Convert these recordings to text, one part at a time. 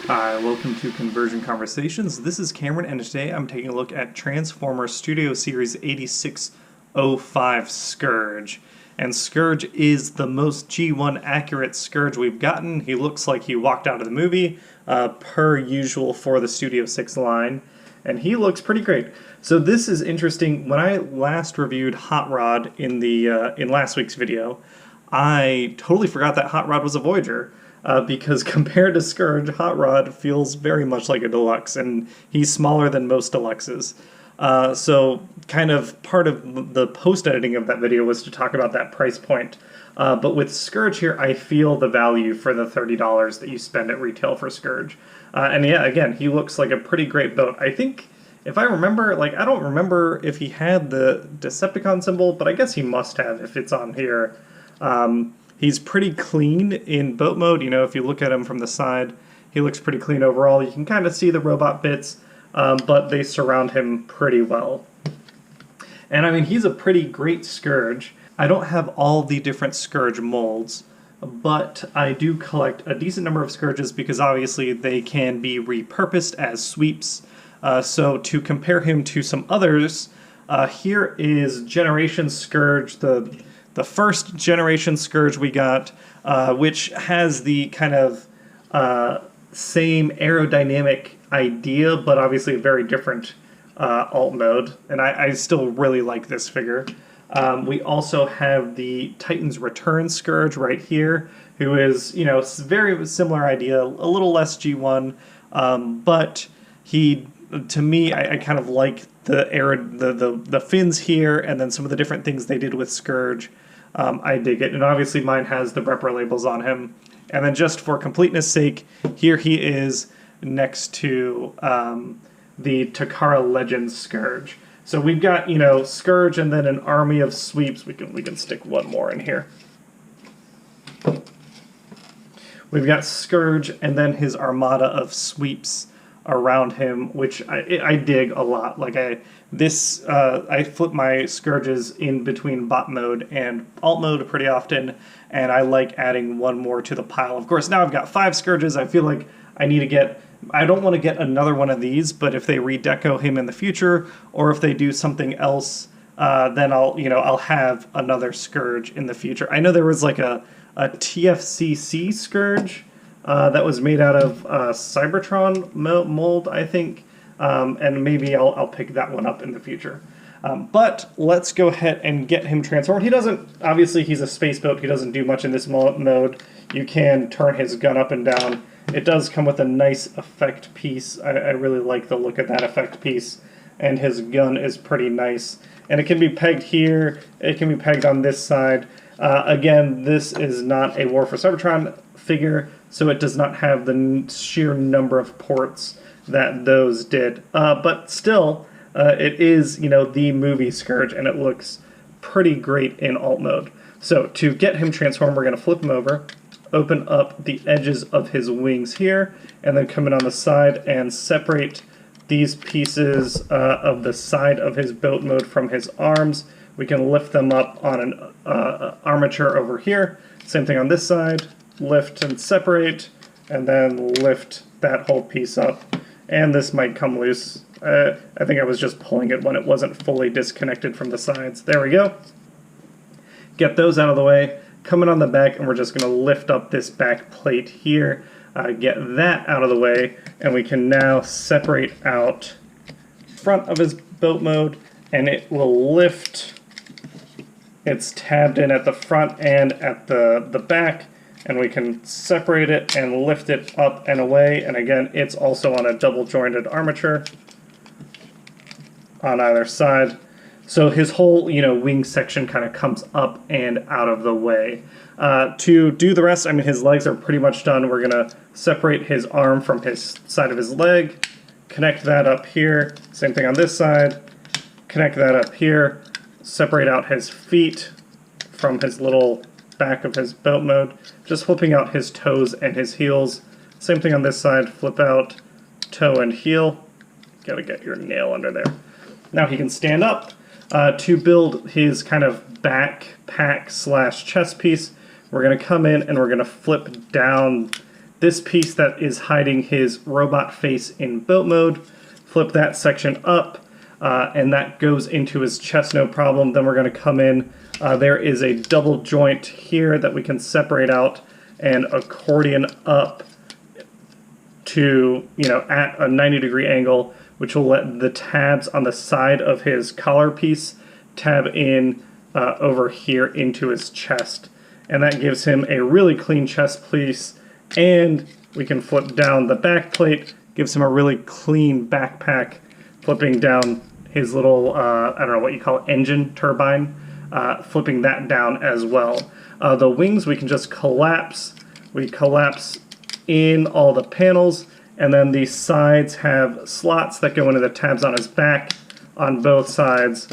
Hi, welcome to Conversion Conversations. This is Cameron, and today I'm taking a look at Transformers Studio Series 8605 Scourge. And Scourge is the most G1 accurate Scourge we've gotten. He looks like he walked out of the movie, per usual for the Studio 6 line, and he looks pretty great. So this is interesting. When I last reviewed Hot Rod in last week's video, I totally forgot that Hot Rod was a Voyager. Because compared to Scourge, Hot Rod feels very much like a deluxe, and he's smaller than most deluxes. So kind of part of the post-editing of that video was to talk about that price point. But with Scourge here, I feel the value for the $30 that you spend at retail for Scourge. And yeah, again, he looks like a pretty great boat. I think, if I remember, I don't remember if he had the Decepticon symbol, but I guess he must have if it's on here. He's pretty clean in boat mode. You know, if you look at him from the side, he looks pretty clean overall. You can kind of see the robot bits, but they surround him pretty well. And I mean, he's a pretty great Scourge. I don't have all the different Scourge molds, but I do collect a decent number of Scourges because obviously they can be repurposed as sweeps. So to compare him to some others, here is Generations Scourge, the first Generation Scourge we got, which has the kind of same aerodynamic idea, but obviously a very different alt mode, and I still really like this figure. We also have the Titan's Return Scourge right here, who is, you know, very similar idea, a little less G1, but he, to me, I kind of like the fins here, and then some of the different things they did with Scourge. I dig it, and obviously mine has the Repro labels on him. And then just for completeness sake, here he is next to the Takara Legends Scourge. So we've got, you know, Scourge and then an army of sweeps. We can stick one more in here. We've got Scourge and then his armada of sweeps around him, which I dig a lot. I flip my Scourges in between bot mode and alt mode pretty often, and I like adding one more to the pile. Of course, now I've got 5 Scourges. I feel like I don't want to get another one of these, but if they redeco him in the future, or if they do something else, then I'll have another Scourge in the future. I know there was like a TFCC Scourge that was made out of Cybertron mold, I think, and maybe I'll pick that one up in the future. But let's go ahead and get him transformed. He doesn't, obviously he's a space boat, he doesn't do much in this mode. You can turn his gun up and down. It does come with a nice effect piece. I really like the look of that effect piece, and his gun is pretty nice. And it can be pegged here, it can be pegged on this side. Again, this is not a War for Cybertron figure, so it does not have the sheer number of ports that those did. But still, it is, you know, the movie Scourge, and it looks pretty great in alt mode. So to get him transformed, we're going to flip him over, open up the edges of his wings here, and then come in on the side and separate these pieces of the side of his boat mode from his arms. We can lift them up on an armature over here. Same thing on this side. Lift and separate, and then lift that whole piece up. And this might come loose. I think I was just pulling it when it wasn't fully disconnected from the sides. There we go. Get those out of the way. Come in on the back, and we're just going to lift up this back plate here. Get that out of the way, and we can now separate out front of his boat mode, and it will lift. It's tabbed in at the front and at the back, and we can separate it and lift it up and away. And again, it's also on a double jointed armature on either side. So his whole, you know, wing section kind of comes up and out of the way. To do the rest, I mean, his legs are pretty much done. We're gonna separate his arm from his side of his leg, connect that up here. Same thing on this side. Connect that up here. Separate out his feet from his little back of his boat mode, just flipping out his toes and his heels. Same thing on this side, flip out toe and heel. Gotta get your nail under there. Now he can stand up. To build his kind of backpack / chest piece, we're going to come in and we're going to flip down this piece that is hiding his robot face in boat mode, flip that section up, and that goes into his chest no problem. Then we're going to come in. There is a double joint here that we can separate out and accordion up to, at a 90-degree angle, which will let the tabs on the side of his collar piece tab in over here into his chest. And that gives him a really clean chest piece, and we can flip down the back plate, gives him a really clean backpack, flipping down his little, I don't know what you call it, engine turbine, flipping that down as well. The wings we can just collapse. We collapse in all the panels, and then the sides have slots that go into the tabs on his back on both sides.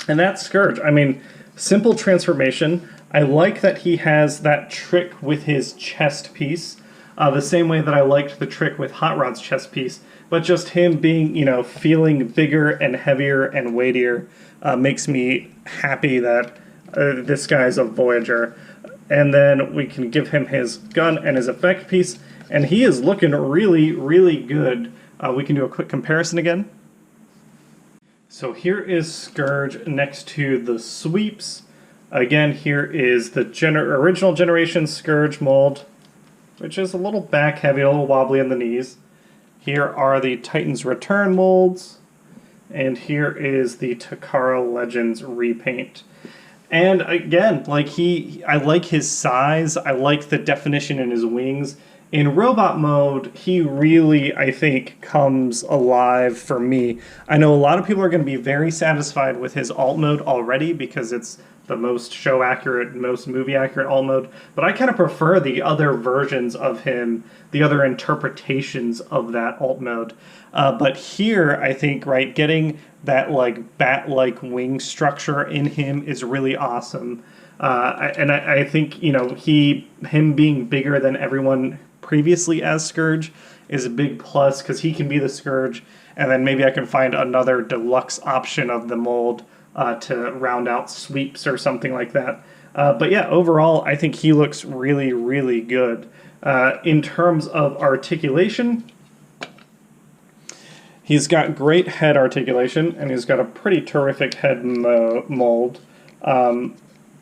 And that's Scourge. I mean, simple transformation. I like that he has that trick with his chest piece, the same way that I liked the trick with Hot Rod's chest piece, but just him being, feeling bigger and heavier and weightier makes me happy that this guy's a Voyager. And then we can give him his gun and his effect piece, and he is looking really, really good. We can do a quick comparison again. So here is Scourge next to the Sweeps. Again, here is the original Generations Scourge mold, which is a little back heavy, a little wobbly in the knees. Here are the Titans Return molds, and here is the Takara Legends repaint. And again, I like his size, I like the definition in his wings. In robot mode, he really, I think, comes alive for me. I know a lot of people are going to be very satisfied with his alt mode already because it's the most show accurate, most movie accurate alt mode, but I kind of prefer the other versions of him, the other interpretations of that alt mode. But here, I think, right, getting that bat-like wing structure in him is really awesome. I think, him being bigger than everyone previously as Scourge is a big plus because he can be the Scourge, and then maybe I can find another deluxe option of the mold to round out Sweeps or something like that. But yeah, overall, I think he looks really, really good. In terms of articulation, he's got great head articulation, and he's got a pretty terrific head mold.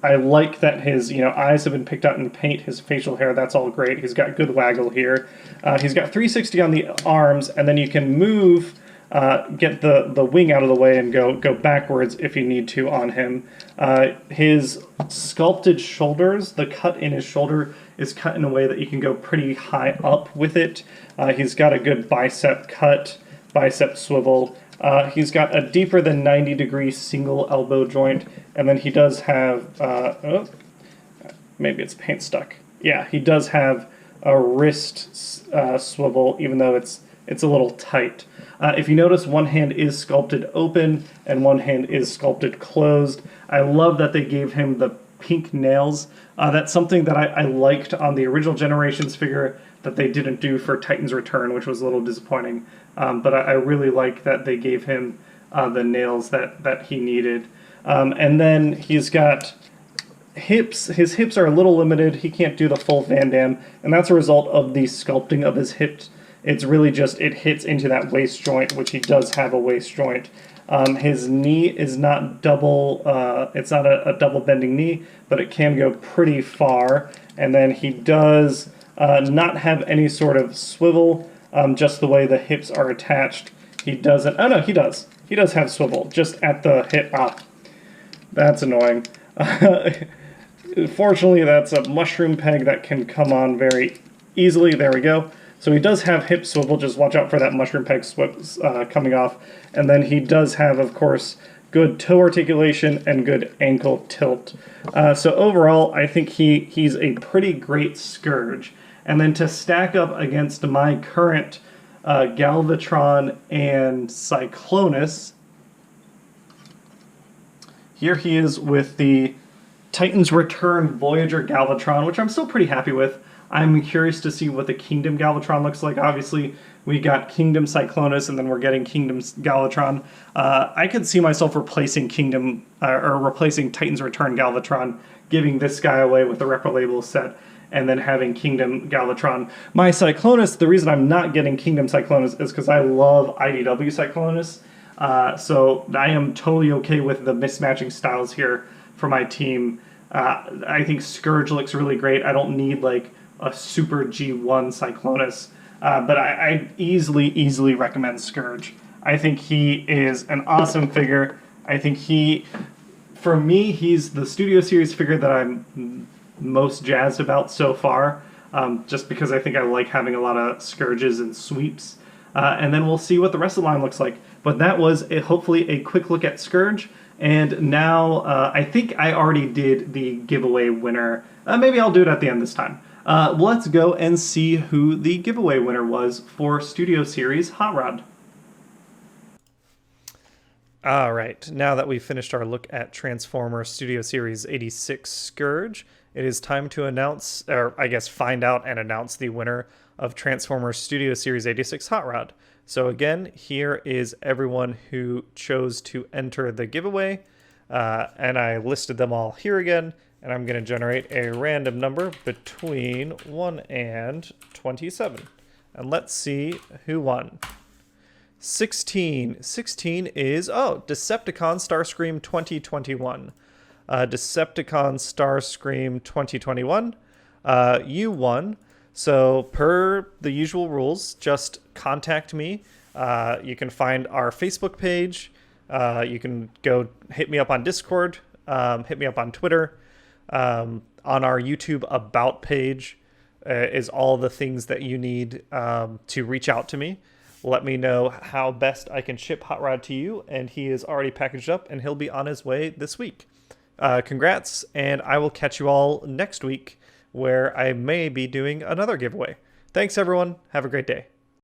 I like that his eyes have been picked out in paint, his facial hair, that's all great. He's got good waggle here. He's got 360 on the arms, and then you can move, get the wing out of the way and go backwards if you need to on him. His sculpted shoulders, the cut in his shoulder is cut in a way that you can go pretty high up with it. He's got a good bicep cut, bicep swivel. He's got a deeper than 90-degree single elbow joint, and then he does have, maybe it's paint stuck. Yeah, he does have a wrist swivel, even though it's a little tight. If you notice, one hand is sculpted open, and one hand is sculpted closed. I love that they gave him the pink nails. That's something that I liked on the original Generations figure that they didn't do for Titan's Return, which was a little disappointing. But I really like that they gave him the nails that he needed. And then he's got hips. His hips are a little limited. He can't do the full Van Damme, and that's a result of the sculpting of his hips. It's really just, it hits into that waist joint, which he does have a waist joint. His knee is not double, it's not a double bending knee, but it can go pretty far. And then he does not have any sort of swivel, just the way the hips are attached. He doesn't, oh no, he does. He does have swivel, just at the hip. That's annoying. Fortunately, that's a mushroom peg that can come on very easily. There we go. So he does have hip swivel, just watch out for that mushroom peg coming off. And then he does have, of course, good toe articulation and good ankle tilt. So overall, I think he's a pretty great Scourge. And then to stack up against my current Galvatron and Cyclonus, here he is with the Titan's Return Voyager Galvatron, which I'm still pretty happy with. I'm curious to see what the Kingdom Galvatron looks like. Obviously, we got Kingdom Cyclonus, and then we're getting Kingdom Galvatron. I could see myself replacing replacing Titan's Return Galvatron, giving this guy away with the Repro Label set, and then having Kingdom Galvatron. My Cyclonus, the reason I'm not getting Kingdom Cyclonus is because I love IDW Cyclonus. So I am totally okay with the mismatching styles here for my team. I think Scourge looks really great. I don't need like a super G1 Cyclonus, but I easily recommend Scourge. I think he is an awesome figure. I think for me, he's the Studio Series figure that I'm most jazzed about so far, just because I think I like having a lot of Scourges and Sweeps. And then we'll see what the rest of the line looks like. But that was hopefully a quick look at Scourge. And now I think I already did the giveaway winner. Maybe I'll do it at the end this time. Let's go and see who the giveaway winner was for Studio Series Hot Rod. All right, now that we've finished our look at Transformer Studio Series 86 Scourge, it is time to announce, or I guess find out and announce the winner of Transformer Studio Series 86 Hot Rod. So again, here is everyone who chose to enter the giveaway, and I listed them all here again, and I'm going to generate a random number between 1 and 27. And let's see who won. 16. 16 is, Decepticon Starscream 2021. Decepticon Starscream 2021. You won. So per the usual rules, just contact me. You can find our Facebook page. You can go hit me up on Discord. Hit me up on Twitter. On our YouTube About page is all the things that you need to reach out to me. Let me know how best I can ship Hot Rod to you, and he is already packaged up, and he'll be on his way this week. Congrats, and I will catch you all next week, where I may be doing another giveaway. Thanks, everyone. Have a great day.